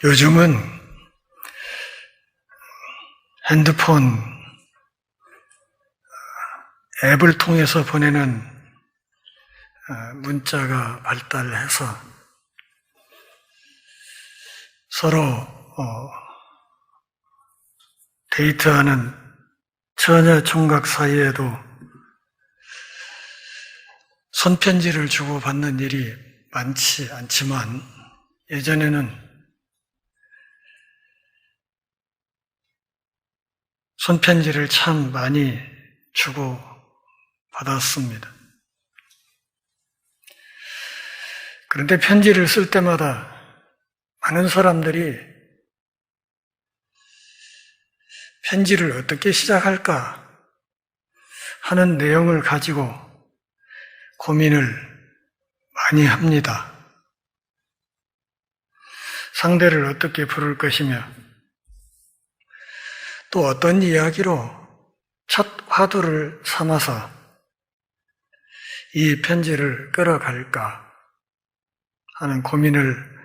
요즘은 핸드폰 앱을 통해서 보내는 문자가 발달해서 서로 데이트하는 처녀 총각 사이에도 손편지를 주고받는 일이 많지 않지만 예전에는 손편지를 참 많이 주고받았습니다. 그런데 편지를 쓸 때마다 많은 사람들이 편지를 어떻게 시작할까 하는 내용을 가지고 고민을 많이 합니다. 상대를 어떻게 부를 것이며 또 어떤 이야기로 첫 화두를 삼아서 이 편지를 끌어갈까 하는 고민을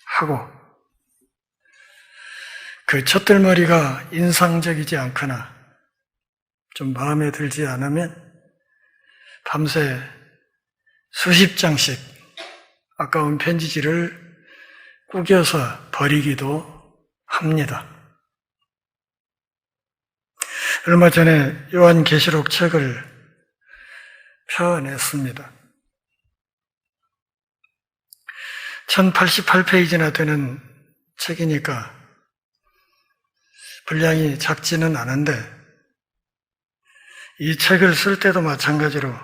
하고 그 첫들머리가 인상적이지 않거나 좀 마음에 들지 않으면 밤새 수십 장씩 아까운 편지지를 구겨서 버리기도 합니다. 얼마 전에 요한계시록 책을 펴냈습니다. 1088페이지나 되는 책이니까 분량이 작지는 않은데 이 책을 쓸 때도 마찬가지로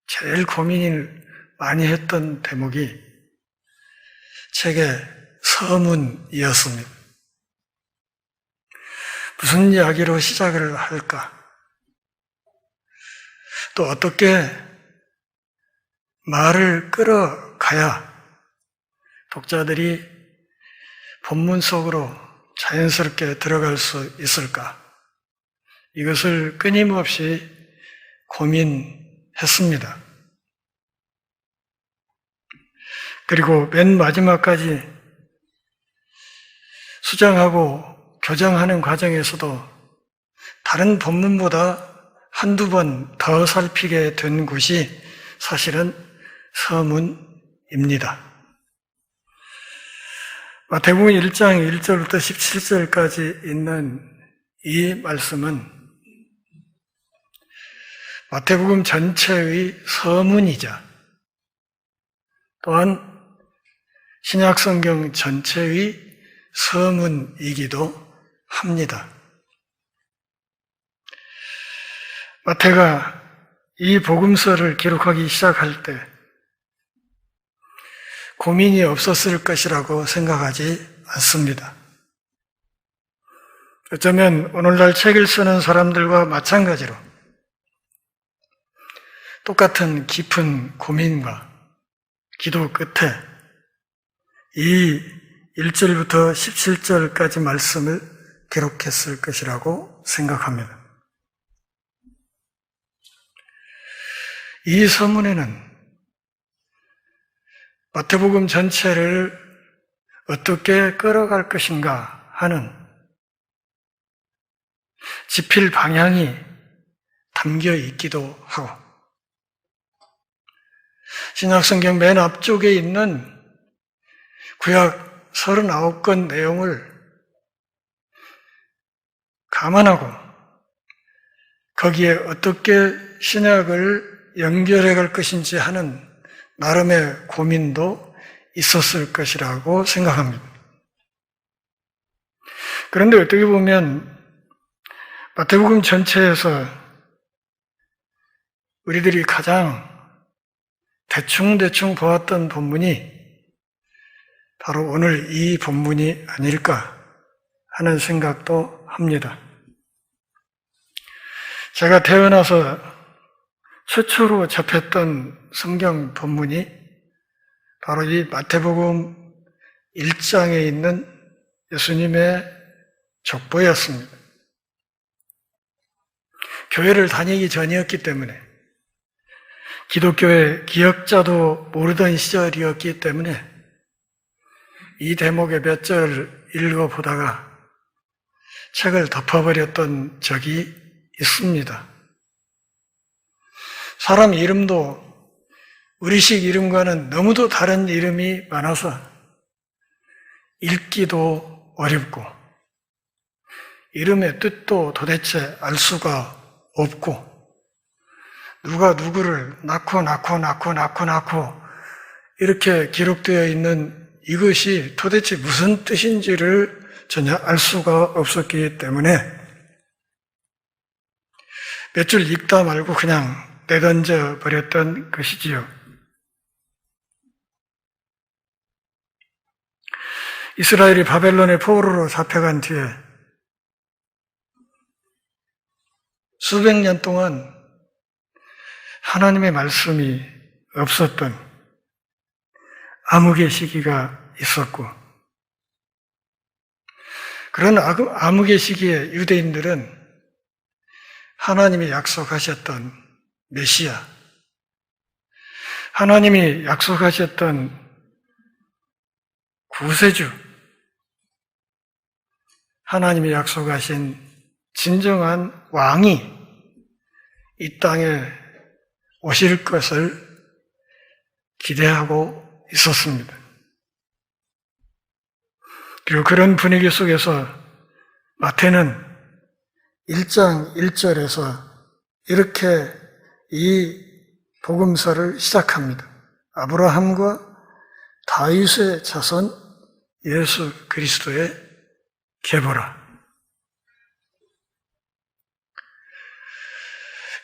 제일 고민을 많이 했던 대목이 책의 서문이었습니다. 무슨 이야기로 시작을 할까? 또 어떻게 말을 끌어가야 독자들이 본문 속으로 자연스럽게 들어갈 수 있을까? 이것을 끊임없이 고민했습니다. 그리고 맨 마지막까지 수정하고 교정하는 과정에서도 다른 본문보다 한두 번 더 살피게 된 곳이 사실은 서문입니다. 마태복음 1장 1절부터 17절까지 있는 이 말씀은 마태복음 전체의 서문이자 또한 신약성경 전체의 서문이기도 합니다. 마태가 이 복음서를 기록하기 시작할 때 고민이 없었을 것이라고 생각하지 않습니다. 어쩌면 오늘날 책을 쓰는 사람들과 마찬가지로 똑같은 깊은 고민과 기도 끝에 이 1절부터 17절까지 말씀을 기록했을 것이라고 생각합니다. 이 서문에는 마태복음 전체를 어떻게 끌어갈 것인가 하는 지필 방향이 담겨 있기도 하고 신약성경 맨 앞쪽에 있는 구약 39권 내용을 감안하고 거기에 어떻게 신약을 연결해 갈 것인지 하는 나름의 고민도 있었을 것이라고 생각합니다. 그런데 어떻게 보면 마태복음 전체에서 우리들이 가장 대충 보았던 본문이 바로 오늘 이 본문이 아닐까 하는 생각도 합니다. 제가 태어나서 최초로 접했던 성경 본문이 바로 이 마태복음 1장에 있는 예수님의 족보였습니다. 교회를 다니기 전이었기 때문에 기독교의 기역자도 모르던 시절이었기 때문에 이 대목의 몇 절 읽어보다가 책을 덮어버렸던 적이 있습니다. 사람 이름도 우리식 이름과는 너무도 다른 이름이 많아서 읽기도 어렵고 이름의 뜻도 도대체 알 수가 없고 누가 누구를 낳고 이렇게 기록되어 있는 이것이 도대체 무슨 뜻인지를 전혀 알 수가 없었기 때문에 몇 줄 읽다 말고 그냥 내던져 버렸던 것이지요. 이스라엘이 바벨론의 포로로 잡혀간 뒤에 수백 년 동안 하나님의 말씀이 없었던 암흑의 시기가 있었고, 그런 암흑의 시기에 유대인들은 하나님이 약속하셨던 메시아, 하나님이 약속하셨던 구세주, 하나님이 약속하신 진정한 왕이 이 땅에 오실 것을 기대하고 있었습니다. 그리고 그런 분위기 속에서 마태는 1장 1절에서 이렇게 이 복음서를 시작합니다. 아브라함과 다윗의 자손 예수 그리스도의 계보라.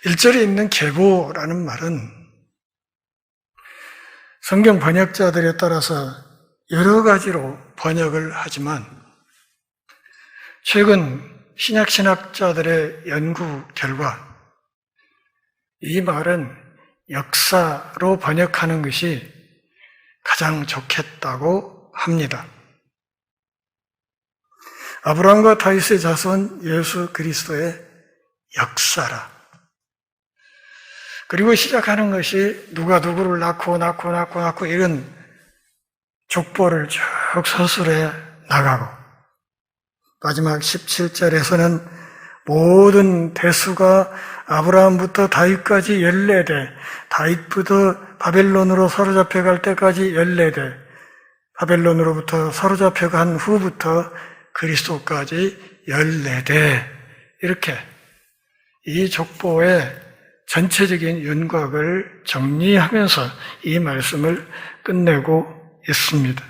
1절에 있는 계보라는 말은 성경 번역자들에 따라서 여러 가지로 번역을 하지만 최근 신약신학자들의 연구 결과 이 말은 역사로 번역하는 것이 가장 좋겠다고 합니다. 아브라함과 다윗의 자손 예수 그리스도의 역사라. 그리고 시작하는 것이 누가 누구를 낳고 이런 족보를 쭉 서술해 나가고 마지막 17절에서는 모든 대수가 아브라함부터 다윗까지 14대, 다윗부터 바벨론으로 사로잡혀 갈 때까지 14대, 바벨론으로부터 사로잡혀 간 후부터 그리스도까지 14대, 이렇게 이 족보의 전체적인 윤곽을 정리하면서 이 말씀을 끝내고 있습니다.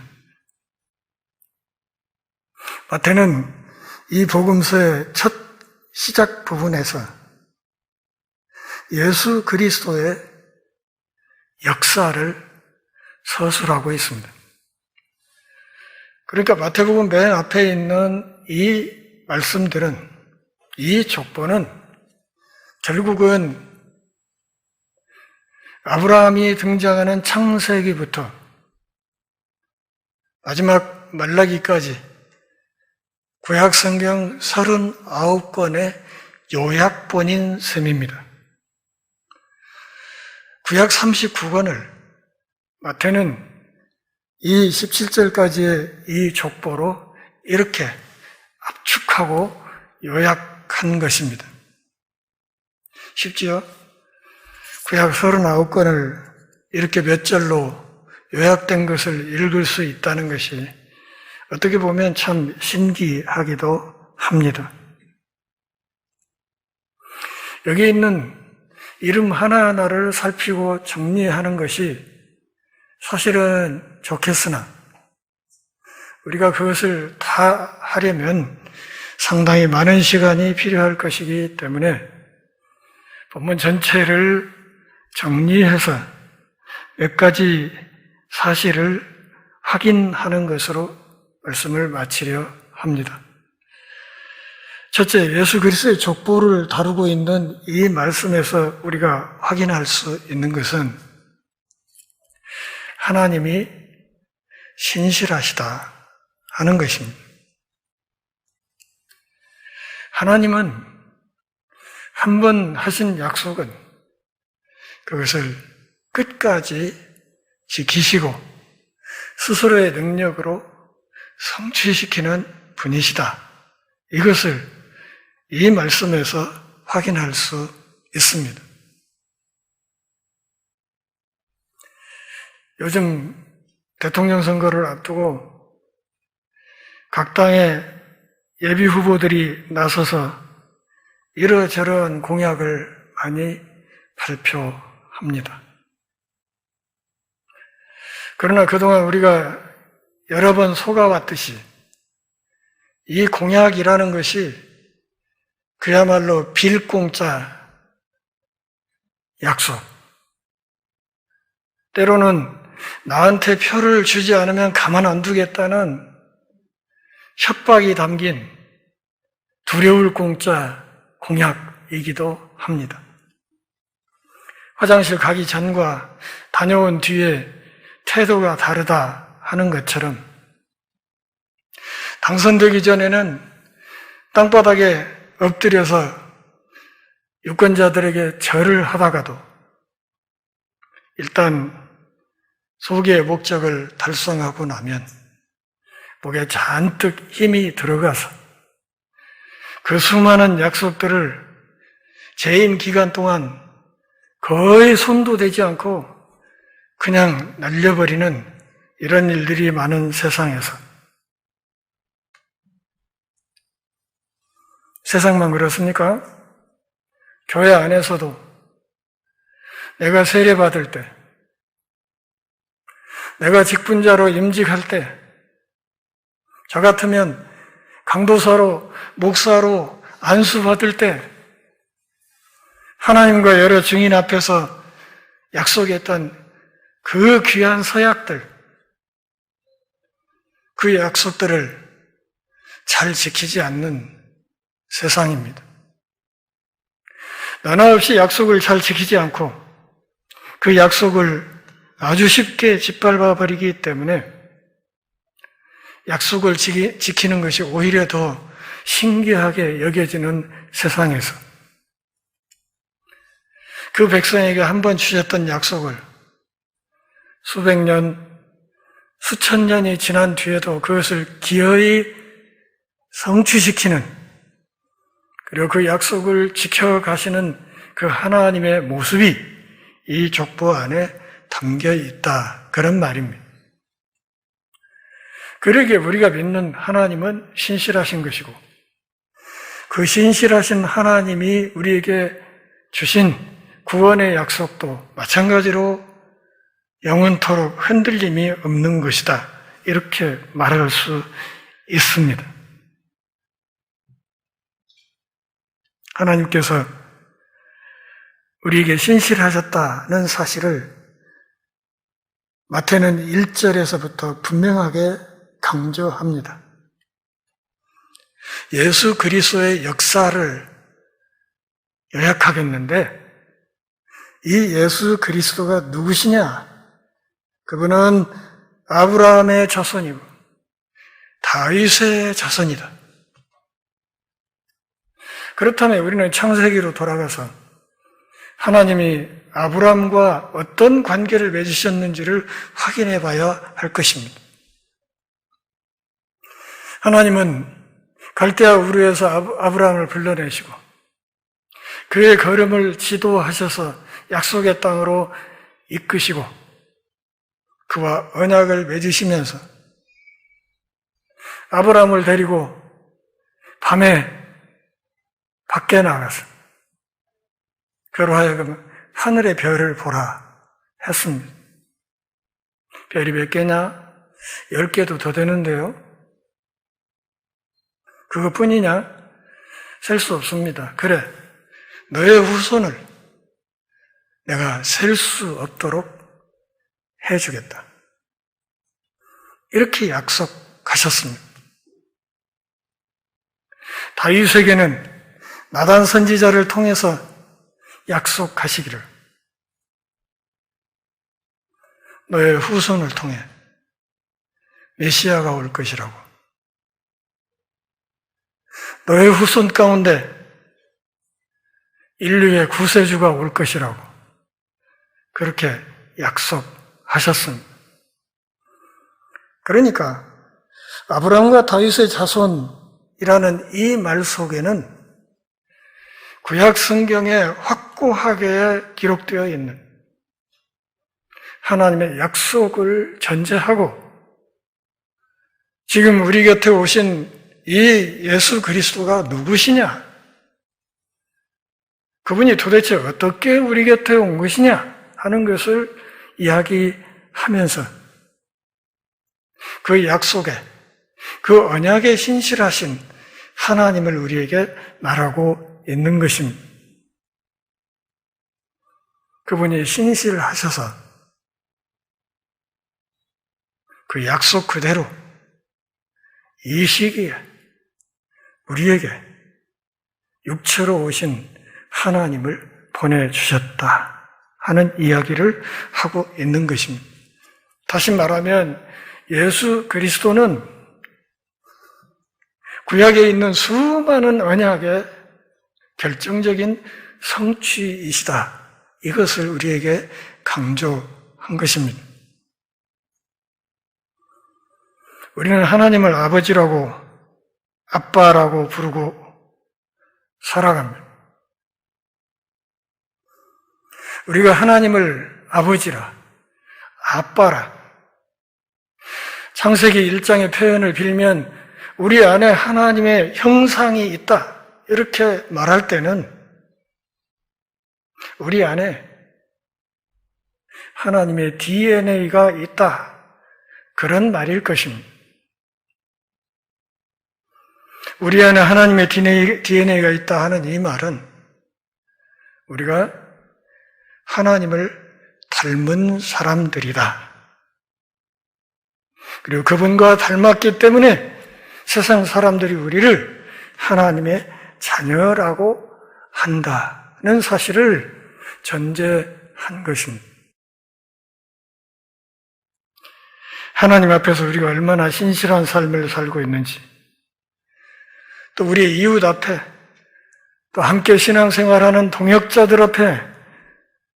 마태는 이 복음서의 첫 시작 부분에서 예수 그리스도의 역사를 서술하고 있습니다. 그러니까 마태복음 맨 앞에 있는 이 말씀들은, 이 족보는 결국은 아브라함이 등장하는 창세기부터 마지막 말라기까지 구약 성경 39권의 요약본인 셈입니다. 구약 39권을 마태는 이 17절까지의 이 족보로 이렇게 압축하고 요약한 것입니다. 쉽지요? 구약 39권을 이렇게 몇 절로 요약된 것을 읽을 수 있다는 것이 어떻게 보면 참 신기하기도 합니다. 여기 있는 이름 하나하나를 살피고 정리하는 것이 사실은 좋겠으나 우리가 그것을 다 하려면 상당히 많은 시간이 필요할 것이기 때문에 본문 전체를 정리해서 몇 가지 사실을 확인하는 것으로 말씀을 마치려 합니다. 첫째, 예수 그리스도의 족보를 다루고 있는 이 말씀에서 우리가 확인할 수 있는 것은 하나님이 신실하시다 하는 것입니다. 하나님은 한 번 하신 약속은 그것을 끝까지 지키시고 스스로의 능력으로 성취시키는 분이시다. 이것을 이 말씀에서 확인할 수 있습니다. 요즘 대통령 선거를 앞두고 각 당의 예비 후보들이 나서서 이러저러한 공약을 많이 발표합니다. 그러나 그동안 우리가 여러 번 속아왔듯이 이 공약이라는 것이 그야말로 빌공짜 약속, 때로는 나한테 표를 주지 않으면 가만 안 두겠다는 협박이 담긴 두려울 공짜 공약이기도 합니다. 화장실 가기 전과 다녀온 뒤에 태도가 다르다 하는 것처럼 당선되기 전에는 땅바닥에 엎드려서 유권자들에게 절을 하다가도 일단 소기의 목적을 달성하고 나면 목에 잔뜩 힘이 들어가서 그 수많은 약속들을 재임 기간 동안 거의 손도 대지 않고 그냥 날려버리는 이런 일들이 많은 세상에서 세상만 그렇습니까? 교회 안에서도 내가 세례받을 때, 내가 직분자로 임직할 때, 저 같으면 강도사로, 목사로 안수받을 때 하나님과 여러 증인 앞에서 약속했던 그 귀한 서약들, 그 약속들을 잘 지키지 않는 세상입니다. 나나 없이 약속을 잘 지키지 않고 그 약속을 아주 쉽게 짓밟아 버리기 때문에 약속을 지키는 것이 오히려 더 신기하게 여겨지는 세상에서 그 백성에게 한 번 주셨던 약속을 수백 년, 수천 년이 지난 뒤에도 그것을 기어이 성취시키는, 그리고 그 약속을 지켜가시는 그 하나님의 모습이 이 족보 안에 담겨 있다, 그런 말입니다. 그러기에 우리가 믿는 하나님은 신실하신 것이고 그 신실하신 하나님이 우리에게 주신 구원의 약속도 마찬가지로 영원토록 흔들림이 없는 것이다, 이렇게 말할 수 있습니다. 하나님께서 우리에게 신실하셨다는 사실을 마태는 1절에서부터 분명하게 강조합니다. 예수 그리스도의 역사를 요약하겠는데, 이 예수 그리스도가 누구시냐? 그분은 아브라함의 자손이고 다윗의 자손이다. 그렇다면 우리는 창세기로 돌아가서 하나님이 아브라함과 어떤 관계를 맺으셨는지를 확인해 봐야 할 것입니다. 하나님은 갈대아 우르에서 아브라함을 불러내시고 그의 걸음을 지도하셔서 약속의 땅으로 이끄시고 그와 언약을 맺으시면서 아브라함을 데리고 밤에 밖에 나가서 그로 하여금 하늘의 별을 보라 했습니다. 별이 몇 개냐? 10개도 더 되는데요. 그것뿐이냐? 셀 수 없습니다. 그래, 너의 후손을 내가 셀 수 없도록 해주겠다, 이렇게 약속하셨습니다. 다윗에게는 나단 선지자를 통해서 약속하시기를 너의 후손을 통해 메시아가 올 것이라고, 너의 후손 가운데 인류의 구세주가 올 것이라고 그렇게 약속하셨습니다. 그러니까 아브라함과 다윗의 자손이라는 이 말 속에는 구약 성경에 확고하게 기록되어 있는 하나님의 약속을 전제하고 지금 우리 곁에 오신 이 예수 그리스도가 누구시냐? 그분이 도대체 어떻게 우리 곁에 온 것이냐 하는 것을 이야기하면서 그 약속에, 그 언약에 신실하신 하나님을 우리에게 말하고 있는 것입니다. 그분이 신실하셔서 그 약속 그대로 이 시기에 우리에게 육체로 오신 하나님을 보내주셨다 하는 이야기를 하고 있는 것입니다. 다시 말하면 예수 그리스도는 구약에 있는 수많은 언약의 결정적인 성취이시다. 이것을 우리에게 강조한 것입니다. 우리는 하나님을 아버지라고, 아빠라고 부르고 살아갑니다. 우리가 하나님을 아버지라, 아빠라, 창세기 1장의 표현을 빌면 우리 안에 하나님의 형상이 있다 이렇게 말할 때는 우리 안에 하나님의 DNA가 있다 그런 말일 것입니다. 우리 안에 하나님의 DNA가 있다 하는 이 말은 우리가 하나님을 닮은 사람들이다. 그리고 그분과 닮았기 때문에 세상 사람들이 우리를 하나님의 자녀라고 한다는 사실을 전제한 것입니다. 하나님 앞에서 우리가 얼마나 신실한 삶을 살고 있는지, 또 우리의 이웃 앞에, 또 함께 신앙생활하는 동역자들 앞에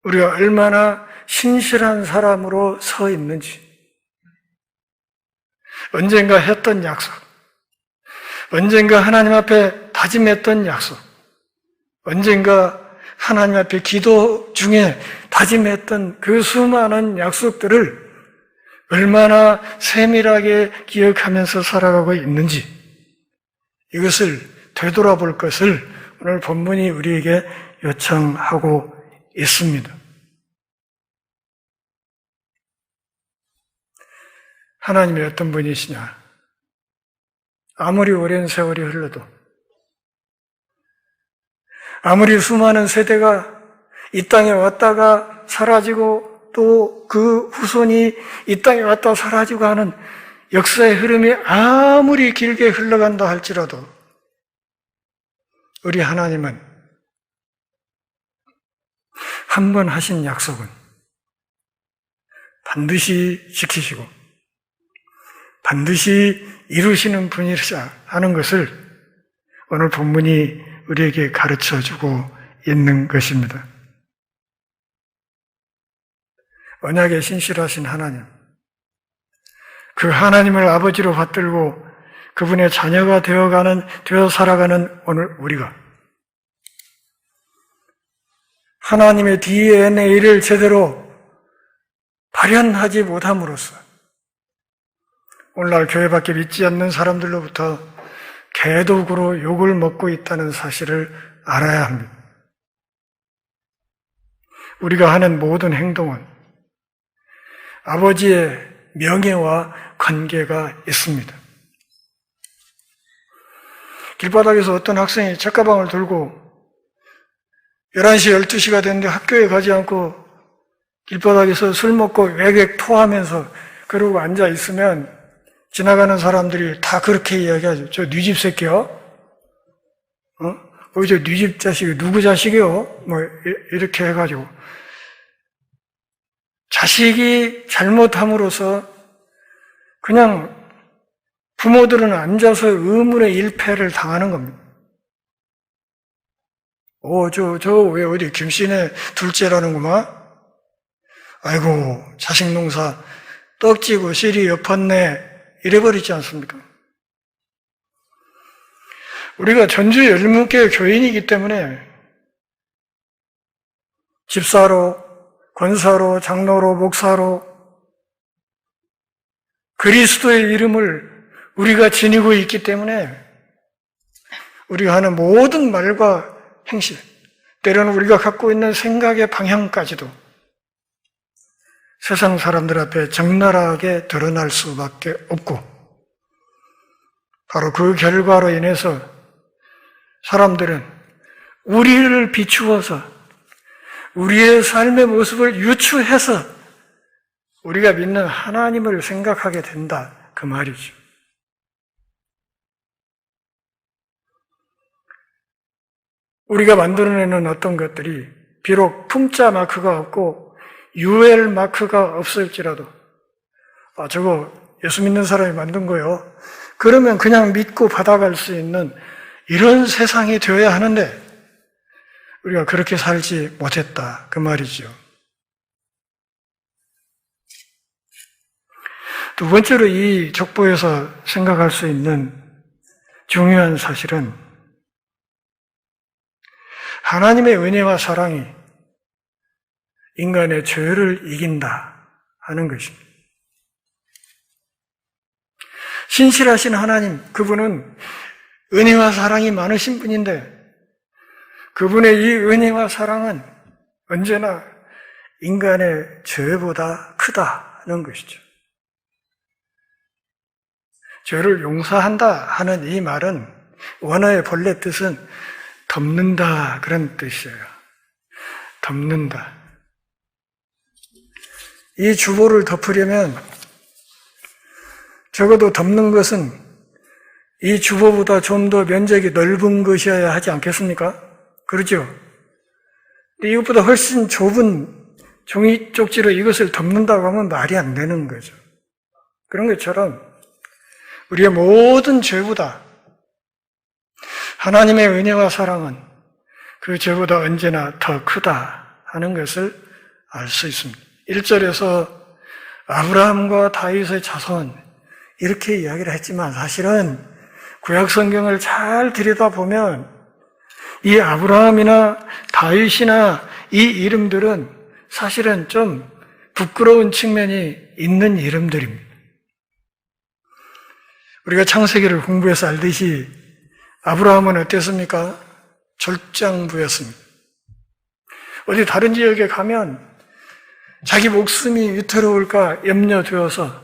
우리가 얼마나 신실한 사람으로 서 있는지, 언젠가 했던 약속, 언젠가 하나님 앞에 다짐했던 약속, 언젠가 하나님 앞에 기도 중에 다짐했던 그 수많은 약속들을 얼마나 세밀하게 기억하면서 살아가고 있는지 이것을 되돌아볼 것을 오늘 본문이 우리에게 요청하고 있습니다. 하나님이 어떤 분이시냐? 아무리 오랜 세월이 흘러도, 아무리 수많은 세대가 이 땅에 왔다가 사라지고 또 그 후손이 이 땅에 왔다 사라지고 하는 역사의 흐름이 아무리 길게 흘러간다 할지라도 우리 하나님은 한 번 하신 약속은 반드시 지키시고 반드시 이루시는 분이시라 하는 것을 오늘 본문이 우리에게 가르쳐주고 있는 것입니다. 언약에 신실하신 하나님, 그 하나님을 아버지로 받들고 그분의 자녀가 되어 살아가는 오늘 우리가 하나님의 DNA를 제대로 발현하지 못함으로써 오늘날 교회밖에 믿지 않는 사람들로부터 개독으로 욕을 먹고 있다는 사실을 알아야 합니다. 우리가 하는 모든 행동은 아버지의 명예와 관계가 있습니다. 길바닥에서 어떤 학생이 책가방을 들고 11시, 12시가 됐는데 학교에 가지 않고 길바닥에서 술 먹고 외객 토하면서 그러고 앉아 있으면 지나가는 사람들이 다 그렇게 이야기하죠. 저 네 집 새끼요? 저 네 집 자식이 누구 자식이요? 뭐 이렇게 해가지고 자식이 잘못함으로써 그냥 부모들은 앉아서 의문의 일패를 당하는 겁니다. 왜 어디 김씨네 둘째라는구만? 아이고, 자식 농사 떡지고 씨리 엿었네. 이래버리지 않습니까? 우리가 전주 열무교회 교인이기 때문에 집사로, 권사로, 장로로, 목사로 그리스도의 이름을 우리가 지니고 있기 때문에 우리가 하는 모든 말과 행실, 때로는 우리가 갖고 있는 생각의 방향까지도 세상 사람들 앞에 적나라하게 드러날 수밖에 없고, 바로 그 결과로 인해서 사람들은 우리를 비추어서 우리의 삶의 모습을 유추해서 우리가 믿는 하나님을 생각하게 된다, 그 말이죠. 우리가 만들어내는 어떤 것들이 비록 품자 마크가 없고 UL 마크가 없을지라도 저거 예수 믿는 사람이 만든 거요, 그러면 그냥 믿고 받아갈 수 있는 이런 세상이 되어야 하는데 우리가 그렇게 살지 못했다, 그 말이죠. 두 번째로 이 족보에서 생각할 수 있는 중요한 사실은 하나님의 은혜와 사랑이 인간의 죄를 이긴다 하는 것입니다. 신실하신 하나님, 그분은 은혜와 사랑이 많으신 분인데 그분의 이 은혜와 사랑은 언제나 인간의 죄보다 크다는 것이죠. 죄를 용서한다 하는 이 말은 원어의 본래 뜻은 덮는다, 그런 뜻이에요. 덮는다. 이 주보를 덮으려면 적어도 덮는 것은 이 주보보다 좀 더 면적이 넓은 것이어야 하지 않겠습니까? 그렇죠? 근데 이것보다 훨씬 좁은 종이 쪽지로 이것을 덮는다고 하면 말이 안 되는 거죠. 그런 것처럼 우리의 모든 죄보다 하나님의 은혜와 사랑은 그 죄보다 언제나 더 크다 하는 것을 알 수 있습니다. 1절에서 아브라함과 다윗의 자손 이렇게 이야기를 했지만 사실은 구약 성경을 잘 들여다보면 이 아브라함이나 다윗이나 이 이름들은 사실은 좀 부끄러운 측면이 있는 이름들입니다. 우리가 창세기를 공부해서 알듯이 아브라함은 어땠습니까? 졸장부였습니다. 어디 다른 지역에 가면 자기 목숨이 위태로울까 염려되어서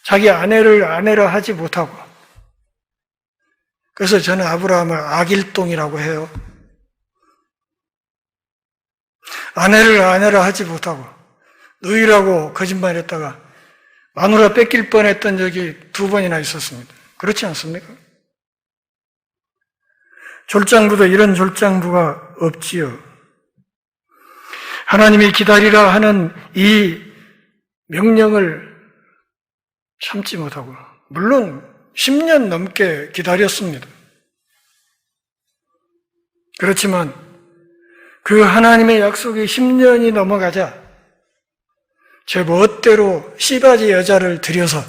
자기 아내를 아내라 하지 못하고, 그래서 저는 아브라함을 악일동이라고 해요. 아내를 아내라 하지 못하고 누이라고 거짓말했다가 마누라 뺏길 뻔했던 적이 2번이나 있었습니다. 그렇지 않습니까? 졸장부도 이런 졸장부가 없지요. 하나님이 기다리라 하는 이 명령을 참지 못하고, 물론 10년 넘게 기다렸습니다. 그렇지만 그 하나님의 약속이 10년이 넘어가자 제 멋대로 씨바지 여자를 들여서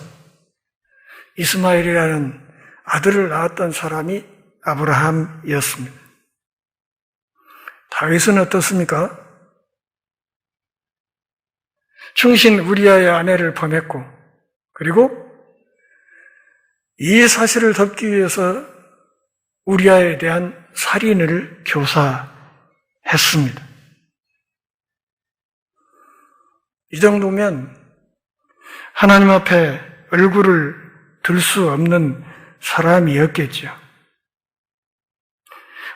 이스마엘이라는 아들을 낳았던 사람이 아브라함이었습니다. 다윗은 어떻습니까? 충신 우리아의 아내를 범했고, 그리고 이 사실을 덮기 위해서 우리아에 대한 살인을 교사했습니다. 이 정도면 하나님 앞에 얼굴을 들 수 없는 사람이었겠죠.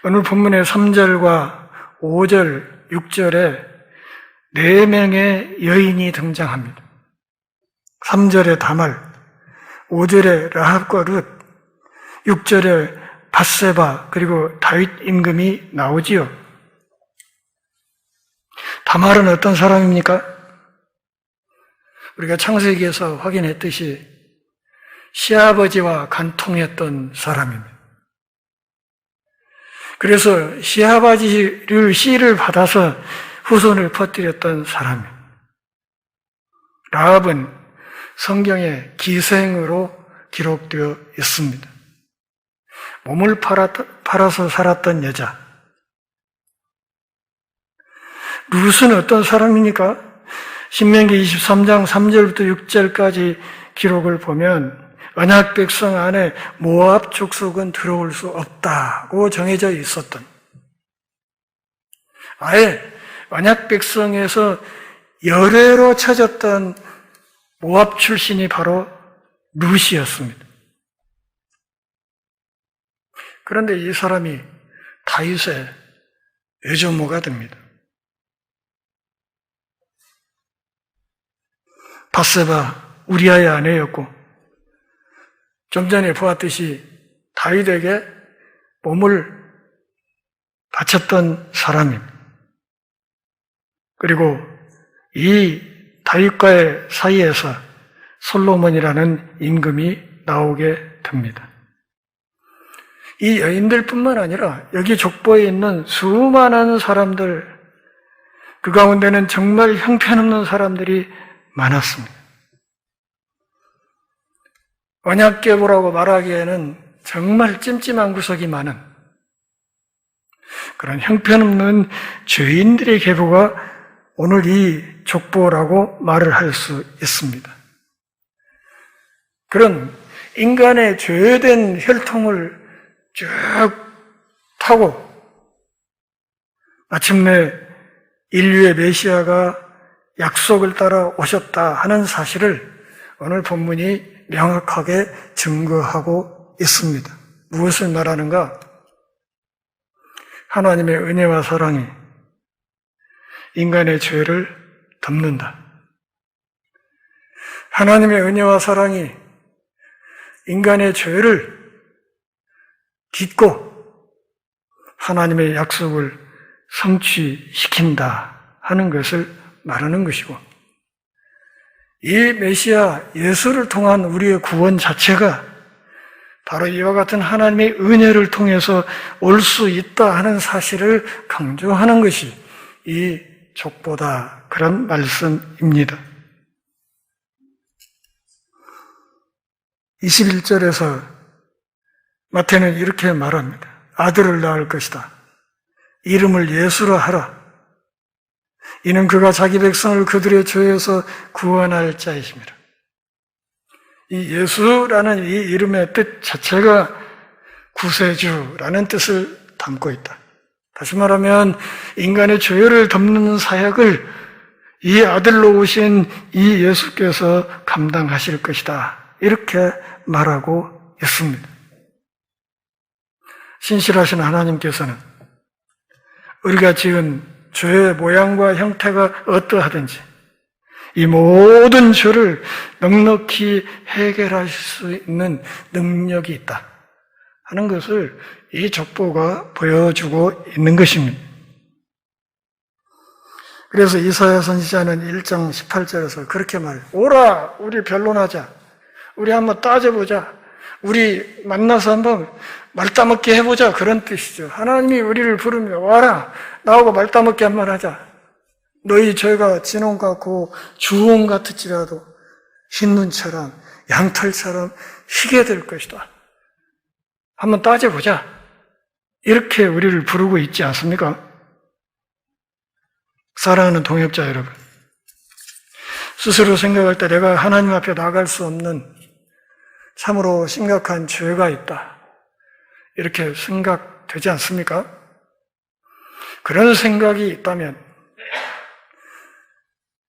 오늘 본문의 3절과 5절, 6절에 4명의 여인이 등장합니다. 3절에 다말, 5절에 라합과 룻, 6절에 밧세바, 그리고 다윗 임금이 나오지요. 다말은 어떤 사람입니까? 우리가 창세기에서 확인했듯이 시아버지와 간통했던 사람입니다. 그래서 시아버지를 씨를 받아서 후손을 퍼뜨렸던 사람입니다. 라합은 성경에 기생으로 기록되어 있습니다. 몸을 팔아서 살았던 여자. 룻은 어떤 사람입니까? 신명기 23장 3절부터 6절까지 기록을 보면 언약 백성 안에 모압 족속은 들어올 수 없다고 정해져 있었던, 아예 언약 백성에서 열애로 찾았던 모압 출신이 바로 룻이었습니다. 그런데 이 사람이 다윗의 외조모가 됩니다. 밧세바 우리아의 아내였고, 좀 전에 보았듯이 다윗에게 몸을 바쳤던 사람입니다. 그리고 이 다윗과의 사이에서 솔로몬이라는 임금이 나오게 됩니다. 이 여인들뿐만 아니라 여기 족보에 있는 수많은 사람들, 그 가운데는 정말 형편없는 사람들이 많았습니다. 언약계보라고 말하기에는 정말 찜찜한 구석이 많은 그런 형편없는 죄인들의 계보가 오늘 이 족보라고 말을 할 수 있습니다. 그런 인간의 죄된 혈통을 쭉 타고 마침내 인류의 메시아가 약속을 따라 오셨다 하는 사실을 오늘 본문이 명확하게 증거하고 있습니다. 무엇을 말하는가? 하나님의 은혜와 사랑이 인간의 죄를 덮는다. 하나님의 은혜와 사랑이 인간의 죄를 딛고 하나님의 약속을 성취시킨다 하는 것을 말하는 것이고, 이 메시아 예수를 통한 우리의 구원 자체가 바로 이와 같은 하나님의 은혜를 통해서 올 수 있다 하는 사실을 강조하는 것이 이 족보다 그런 말씀입니다. 21절에서 마태는 이렇게 말합니다. 아들을 낳을 것이다. 이름을 예수라 하라. 이는 그가 자기 백성을 그들의 죄에서 구원할 자이심이라. 이 예수라는 이 이름의 뜻 자체가 구세주라는 뜻을 담고 있다. 다시 말하면 인간의 죄를 덮는 사역을 이 아들로 오신 이 예수께서 감당하실 것이다. 이렇게 말하고 있습니다. 신실하신 하나님께서는 우리가 지은 죄의 모양과 형태가 어떠하든지 이 모든 죄를 넉넉히 해결할 수 있는 능력이 있다 하는 것을 이 족보가 보여주고 있는 것입니다. 그래서 이사야 선지자는 1장 18절에서 그렇게 말해요. 오라, 우리 변론하자. 우리 한번 따져보자. 우리 만나서 한번 말 따먹게 해보자. 그런 뜻이죠. 하나님이 우리를 부르며 와라. 나하고 말 따먹게 한번 하자. 너희 죄가 진홍 같고 주홍 같을지라도 흰 눈처럼 양털처럼 희게 될 것이다. 한번 따져보자. 이렇게 우리를 부르고 있지 않습니까? 사랑하는 동역자 여러분, 스스로 생각할 때 내가 하나님 앞에 나갈 수 없는 참으로 심각한 죄가 있다. 이렇게 생각되지 않습니까? 그런 생각이 있다면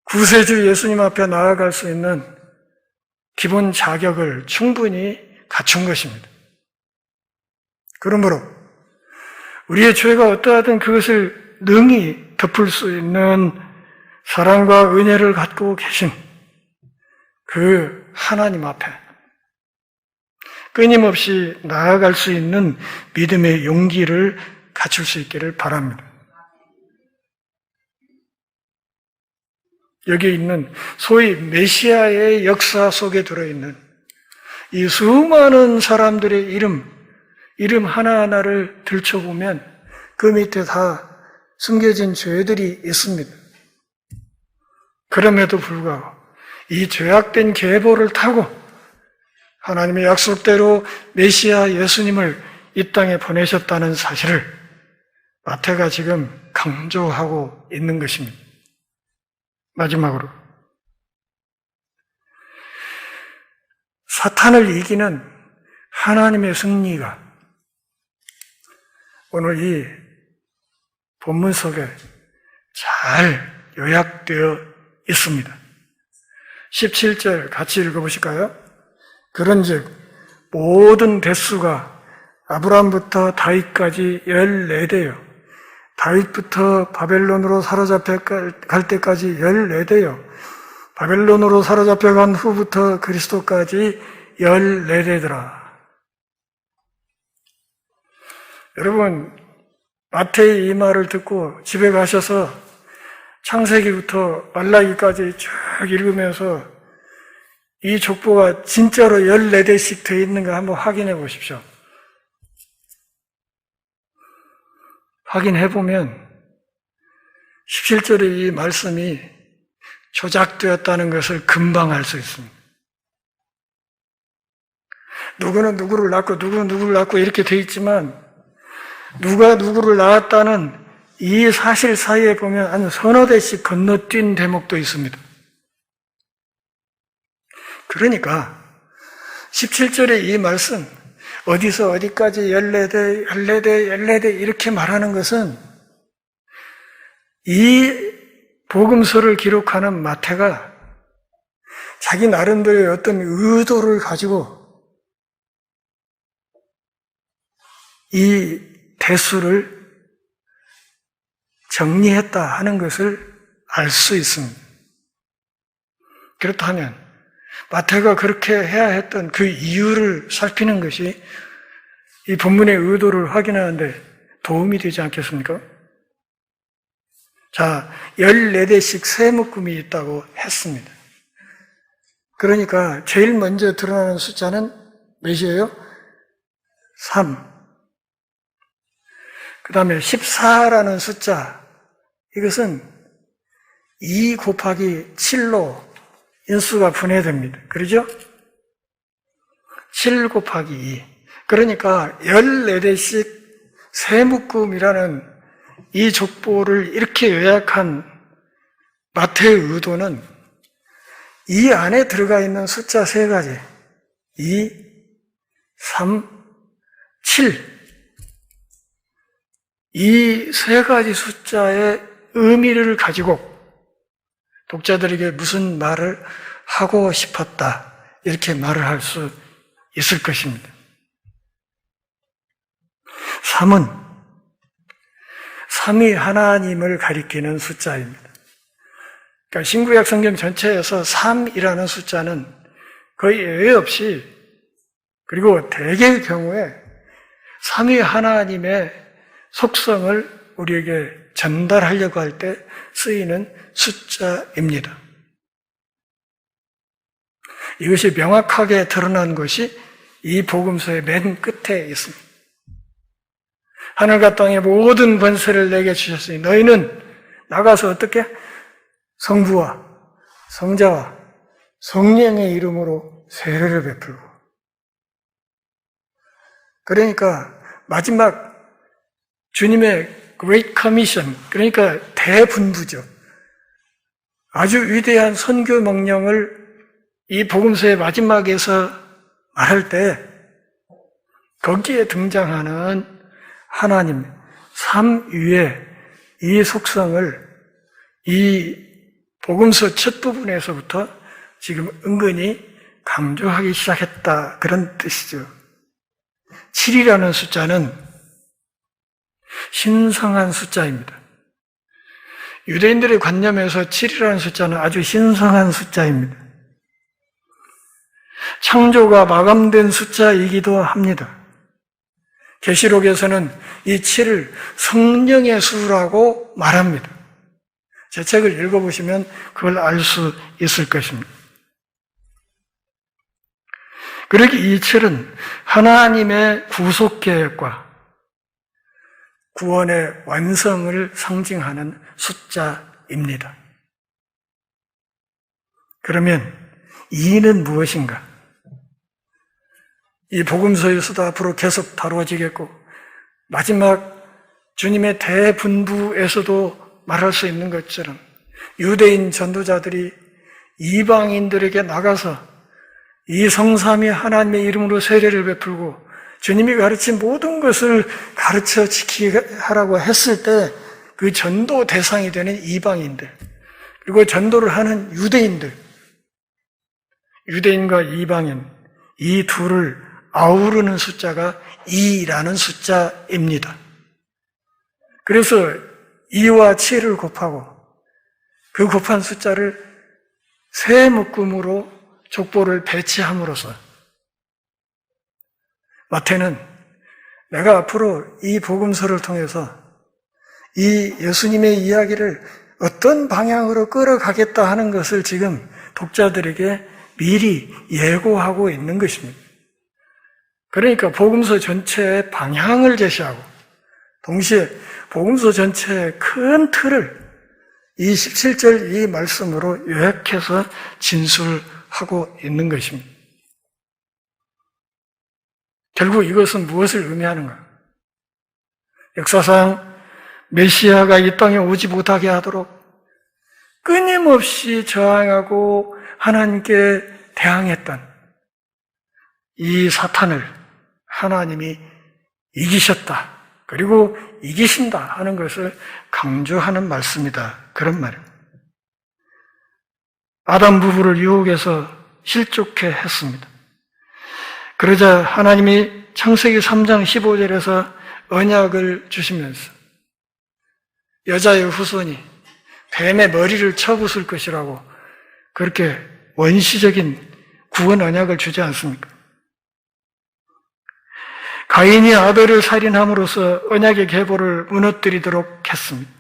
구세주 예수님 앞에 나아갈 수 있는 기본 자격을 충분히 갖춘 것입니다. 그러므로 우리의 죄가 어떠하든 그것을 능히 덮을 수 있는 사랑과 은혜를 갖고 계신 그 하나님 앞에 끊임없이 나아갈 수 있는 믿음의 용기를 갖출 수 있기를 바랍니다. 여기 있는 소위 메시아의 역사 속에 들어있는 이 수많은 사람들의 이름 하나하나를 들춰보면 그 밑에 다 숨겨진 죄들이 있습니다. 그럼에도 불구하고 이 죄악된 계보를 타고 하나님의 약속대로 메시아 예수님을 이 땅에 보내셨다는 사실을 마태가 지금 강조하고 있는 것입니다. 마지막으로 사탄을 이기는 하나님의 승리가 오늘 이 본문 속에 잘 요약되어 있습니다. 17절 같이 읽어보실까요? 그런즉 모든 대수가 아브라함부터 다윗까지 14대요. 다윗부터 바벨론으로 사로잡혀 갈 때까지 14대요. 바벨론으로 사로잡혀 간 후부터 그리스도까지 14대더라. 여러분, 마태의 이 말을 듣고 집에 가셔서 창세기부터 말라기까지 쭉 읽으면서 이 족보가 진짜로 14대씩 되어 있는가 한번 확인해 보십시오. 확인해 보면 17절의 이 말씀이 조작되었다는 것을 금방 알 수 있습니다. 누구는 누구를 낳고 누구는 누구를 낳고 이렇게 되어 있지만 누가 누구를 낳았다는 이 사실 사이에 보면 한 서너 대씩 건너뛴 대목도 있습니다. 그러니까 17절의 이 말씀 어디서 어디까지 14대, 14대, 14대 이렇게 말하는 것은 이 복음서를 기록하는 마태가 자기 나름대로의 어떤 의도를 가지고 이 대수를 정리했다 하는 것을 알 수 있습니다. 그렇다면 마태가 그렇게 해야 했던 그 이유를 살피는 것이 이 본문의 의도를 확인하는데 도움이 되지 않겠습니까? 자, 14대씩 세 묶음이 있다고 했습니다. 그러니까 제일 먼저 드러나는 숫자는 몇이에요? 3. 그 다음에 14라는 숫자, 이것은 2 곱하기 7로 인수가 분해됩니다. 그러죠? 7 곱하기 2. 그러니까 14대씩 세묶음이라는 이 족보를 이렇게 요약한 마태의 의도는 이 안에 들어가 있는 숫자 세 가지, 2, 3, 7. 이 세 가지 숫자의 의미를 가지고 독자들에게 무슨 말을 하고 싶었다, 이렇게 말을 할 수 있을 것입니다. 3은 삼위 하나님을 가리키는 숫자입니다. 그러니까 신구약 성경 전체에서 3이라는 숫자는 거의 예외 없이, 그리고 대개의 경우에 삼위 하나님의 속성을 우리에게 전달하려고 할 때 쓰이는 숫자입니다. 이것이 명확하게 드러난 것이 이 복음서의 맨 끝에 있습니다. 하늘과 땅의 모든 권세를 내게 주셨으니 너희는 나가서 어떻게? 성부와 성자와 성령의 이름으로 세례를 베풀고. 그러니까 마지막 주님의 Great Commission, 그러니까 대분부죠. 아주 위대한 선교 명령을 이 복음서의 마지막에서 말할 때 거기에 등장하는 하나님 삼위의 이 속성을 이 복음서 첫 부분에서부터 지금 은근히 강조하기 시작했다, 그런 뜻이죠. 7이라는 숫자는 신성한 숫자입니다. 유대인들의 관념에서 7이라는 숫자는 아주 신성한 숫자입니다. 창조가 마감된 숫자이기도 합니다. 계시록에서는 이 7을 성령의 수라고 말합니다. 제 책을 읽어보시면 그걸 알 수 있을 것입니다. 그러기에 이 7은 하나님의 구속계획과 구원의 완성을 상징하는 숫자입니다. 그러면 2는 무엇인가? 이 복음서에서도 앞으로 계속 다루어지겠고 마지막 주님의 대분부에서도 말할 수 있는 것처럼 유대인 전도자들이 이방인들에게 나가서 이 성삼위 하나님의 이름으로 세례를 베풀고 주님이 가르친 모든 것을 가르쳐 지키게 하라고 했을 때 그 전도 대상이 되는 이방인들 그리고 전도를 하는 유대인들, 유대인과 이방인 이 둘을 아우르는 숫자가 2라는 숫자입니다. 그래서 2와 7을 곱하고 그 곱한 숫자를 세 묶음으로 족보를 배치함으로써 마태는 내가 앞으로 이 복음서를 통해서 이 예수님의 이야기를 어떤 방향으로 끌어가겠다 하는 것을 지금 독자들에게 미리 예고하고 있는 것입니다. 그러니까 복음서 전체의 방향을 제시하고 동시에 복음서 전체의 큰 틀을 이 17절 이 말씀으로 요약해서 진술하고 있는 것입니다. 결국 이것은 무엇을 의미하는가? 역사상 메시아가 이 땅에 오지 못하게 하도록 끊임없이 저항하고 하나님께 대항했던 이 사탄을 하나님이 이기셨다. 그리고 이기신다 하는 것을 강조하는 말씀이다. 그런 말입니다. 아담 부부를 유혹해서 실족해 했습니다. 그러자 하나님이 창세기 3장 15절에서 언약을 주시면서 여자의 후손이 뱀의 머리를 쳐부술 것이라고 그렇게 원시적인 구원 언약을 주지 않습니까? 가인이 아벨을 살인함으로써 언약의 계보를 무너뜨리도록 했습니다.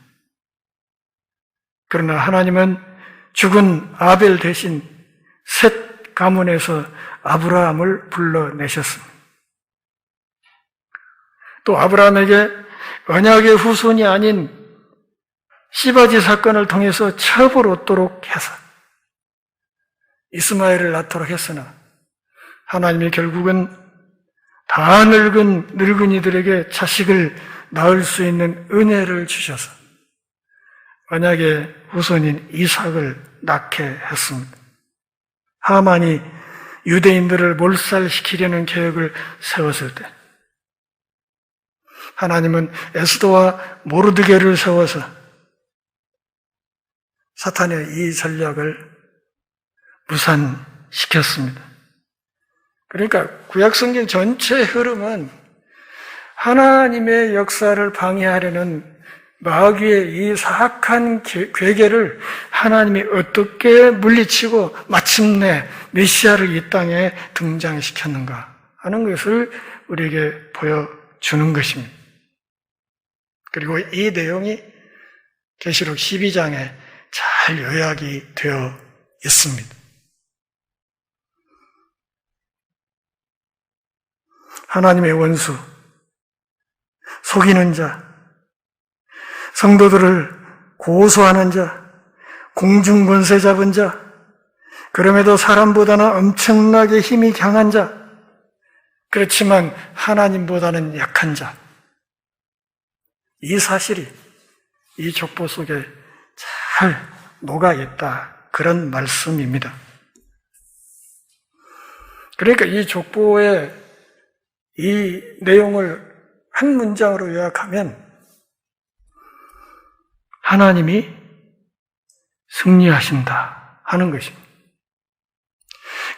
그러나 하나님은 죽은 아벨 대신 셋 가문에서 아브라함을 불러내셨습니다. 또 아브라함에게 언약의 후손이 아닌 시바지 사건을 통해서 첩을 얻도록 해서 이스마엘을 낳도록 했으나 하나님이 결국은 다 늙은 늙은이들에게 자식을 낳을 수 있는 은혜를 주셔서 언약의 후손인 이삭을 낳게 했습니다. 하만이 유대인들을 몰살시키려는 계획을 세웠을 때 하나님은 에스더와 모르드게를 세워서 사탄의 이 전략을 무산시켰습니다. 그러니까 구약성경 전체 흐름은 하나님의 역사를 방해하려는 마귀의 이 사악한 괴계를 하나님이 어떻게 물리치고 마침내 메시아를 이 땅에 등장시켰는가 하는 것을 우리에게 보여주는 것입니다. 그리고 이 내용이 계시록 12장에 잘 요약이 되어 있습니다. 하나님의 원수, 속이는 자, 성도들을 고소하는 자, 공중권세 잡은 자, 그럼에도 사람보다는 엄청나게 힘이 강한 자, 그렇지만 하나님보다는 약한 자, 이 사실이 이 족보 속에 잘 녹아있다. 그런 말씀입니다. 그러니까 이 족보의 이 내용을 한 문장으로 요약하면 하나님이 승리하신다 하는 것입니다.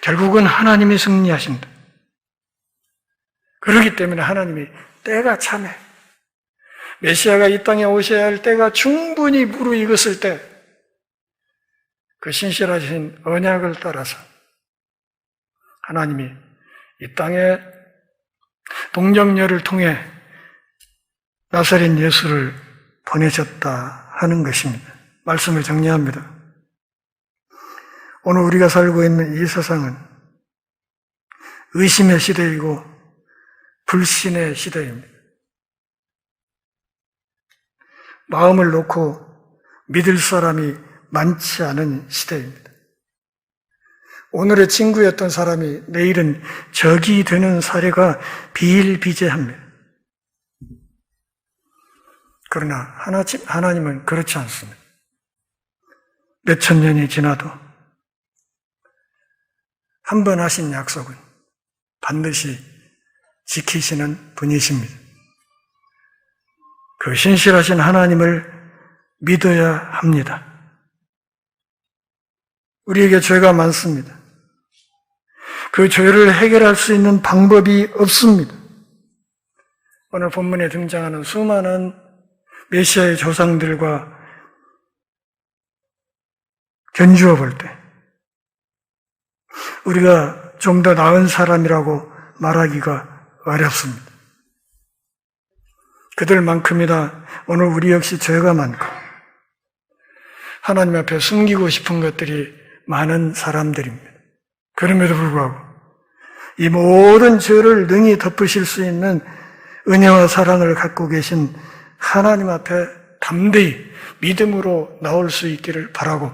결국은 하나님이 승리하신다. 그렇기 때문에 하나님이 때가 참해 메시아가 이 땅에 오셔야 할 때가 충분히 무르익었을 때 그 신실하신 언약을 따라서 하나님이 이 땅에 동정녀를 통해 나사렛 예수를 보내셨다 하는 것입니다. 말씀을 정리합니다. 오늘 우리가 살고 있는 이 세상은 의심의 시대이고 불신의 시대입니다. 마음을 놓고 믿을 사람이 많지 않은 시대입니다. 오늘의 친구였던 사람이 내일은 적이 되는 사례가 비일비재합니다. 그러나 하나님은 그렇지 않습니다. 몇천 년이 지나도 한 번 하신 약속은 반드시 지키시는 분이십니다. 그 신실하신 하나님을 믿어야 합니다. 우리에게 죄가 많습니다. 그 죄를 해결할 수 있는 방법이 없습니다. 오늘 본문에 등장하는 수많은 메시아의 조상들과 견주어 볼 때 우리가 좀 더 나은 사람이라고 말하기가 어렵습니다. 그들만큼이나 오늘 우리 역시 죄가 많고 하나님 앞에 숨기고 싶은 것들이 많은 사람들입니다. 그럼에도 불구하고 이 모든 죄를 능히 덮으실 수 있는 은혜와 사랑을 갖고 계신 하나님 앞에 담대히 믿음으로 나올 수 있기를 바라고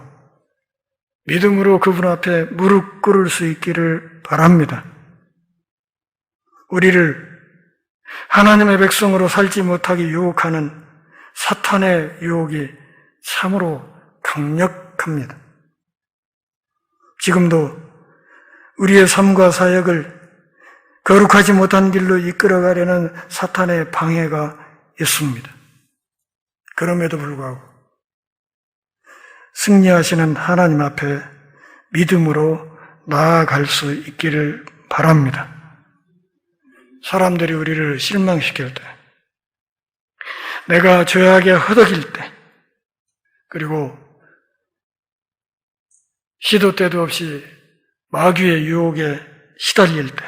믿음으로 그분 앞에 무릎 꿇을 수 있기를 바랍니다. 우리를 하나님의 백성으로 살지 못하게 유혹하는 사탄의 유혹이 참으로 강력합니다. 지금도 우리의 삶과 사역을 거룩하지 못한 길로 이끌어가려는 사탄의 방해가 있습니다. 그럼에도 불구하고 승리하시는 하나님 앞에 믿음으로 나아갈 수 있기를 바랍니다. 사람들이 우리를 실망시킬 때, 내가 죄악에 허덕일 때, 그리고 시도 때도 없이 마귀의 유혹에 시달릴 때,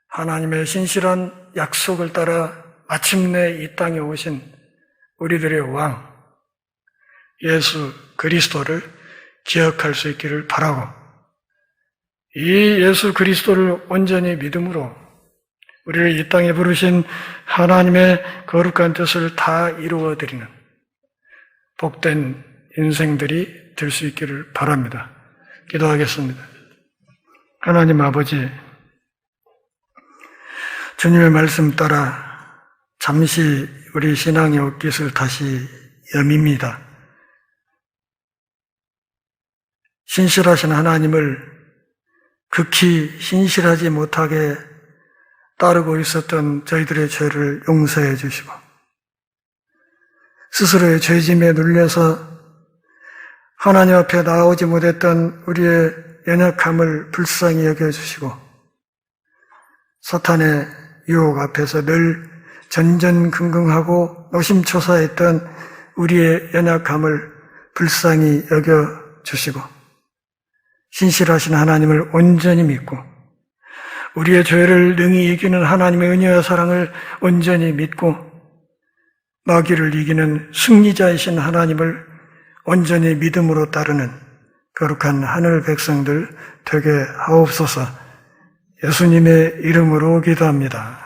하나님의 신실한 약속을 따라 마침내 이 땅에 오신 우리들의 왕, 예수 그리스도를 기억할 수 있기를 바라고, 이 예수 그리스도를 온전히 믿음으로 우리를 이 땅에 부르신 하나님의 거룩한 뜻을 다 이루어드리는 복된 인생들이 될 수 있기를 바랍니다. 기도하겠습니다. 하나님 아버지, 주님의 말씀 따라 잠시 우리 신앙의 옷깃을 다시 여밉니다. 신실하신 하나님을 극히 신실하지 못하게 따르고 있었던 저희들의 죄를 용서해 주시고, 스스로의 죄짐에 눌려서 하나님 앞에 나오지 못했던 우리의 연약함을 불쌍히 여겨주시고, 사탄의 유혹 앞에서 늘 전전긍긍하고 노심초사했던 우리의 연약함을 불쌍히 여겨주시고, 신실하신 하나님을 온전히 믿고 우리의 죄를 능히 이기는 하나님의 은혜와 사랑을 온전히 믿고 마귀를 이기는 승리자이신 하나님을 온전히 믿음으로 따르는 거룩한 하늘 백성들 되게 하옵소서. 예수님의 이름으로 기도합니다.